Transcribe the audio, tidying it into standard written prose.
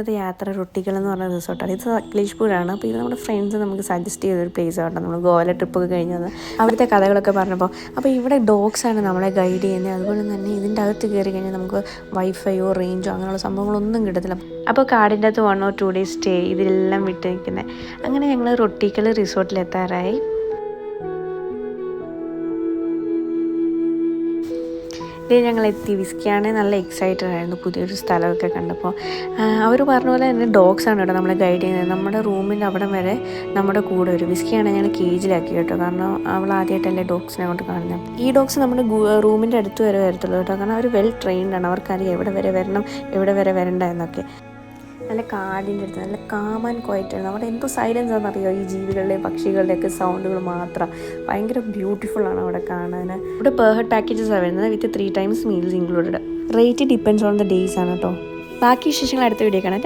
ഇത് യാത്ര റൊട്ടികളെന്ന് പറഞ്ഞ റിസോർട്ടാണ്. ഇത് സക്ലേഷ്പൂരാണ്. അപ്പോൾ ഇത് നമ്മുടെ ഫ്രണ്ട്സ് നമുക്ക് സജസ്റ്റ് ചെയ്തൊരു പ്ലേസ് ആട്ടോ. നമ്മൾ ഗോവയിലെ ട്രിപ്പൊക്കെ കഴിഞ്ഞത് അവിടുത്തെ കഥകളൊക്കെ പറഞ്ഞപ്പോൾ അപ്പോൾ ഇവിടെ ഡോഗ്സാണ് നമ്മളെ ഗൈഡ് ചെയ്യുന്നത്. അതുപോലെ തന്നെ ഇതിൻ്റെ അകത്ത് കയറി കഴിഞ്ഞാൽ നമുക്ക് വൈഫൈയോ റേഞ്ചോ അങ്ങനെയുള്ള സംഭവങ്ങളൊന്നും കിട്ടത്തില്ല. അപ്പോൾ കാടിൻ്റെ അകത്ത് 1 or 2 days സ്റ്റേ ഇതിലെല്ലാം വിട്ട് നിൽക്കുന്നത്. അങ്ങനെ ഞങ്ങൾ റൊട്ടിക്കൽ റിസോർട്ടിലെത്താറായി. ഇത് ഞങ്ങൾ എത്തി. വിസ്കിയാണെങ്കിൽ നല്ല എക്സൈറ്റഡ് ആയിരുന്നു പുതിയൊരു സ്ഥലമൊക്കെ കണ്ടപ്പോൾ. അവർ പറഞ്ഞ പോലെ തന്നെ ഡോഗ്സാണ് കേട്ടോ നമ്മളെ ഗൈഡ് ചെയ്യുന്നത്. നമ്മുടെ റൂമിൻ്റെ അവിടം വരെ നമ്മുടെ കൂടെ വരും. വിസ്കിയാണെങ്കിൽ ഞങ്ങൾ കേജിലാക്കി കേട്ടോ, കാരണം അവൾ ആദ്യമായിട്ടല്ലേ ഡോഗ്സിനെ കൊണ്ട് കാണുന്നത്. ഈ ഡോഗ്സ് നമ്മുടെ റൂമിൻ്റെ അടുത്ത് വരെ വരത്തുള്ളൂ കേട്ടോ, കാരണം അവർ വെൽ ട്രെയിൻഡ് ആണ്. അവർക്കറിയാം എവിടെ വരെ വരണം എവിടെ വരെ വരണ്ട എന്നൊക്കെ. നല്ല കാടിൻ്റെ അടുത്ത് നല്ല കാം ആൻഡ് ക്വയറ്റ് ആണ്. അവിടെ എന്തോ സൈലൻസ് ആണെന്നറിയോ, ഈ ജീവികളുടെയും പക്ഷികളുടെയൊക്കെ സൗണ്ടുകൾ മാത്രം. ഭയങ്കര ബ്യൂട്ടിഫുള്ളാണ് അവിടെ കാണാൻ. ഇവിടെ പെർ ഹെഡ് പാക്കേജസാണ് വരുന്നത് വിത്ത് 3 times meals included. Rate depends on the days ആണ് കേട്ടോ. ബാക്കി വിശേഷങ്ങൾ അടുത്ത വീഡിയോ കാണാം.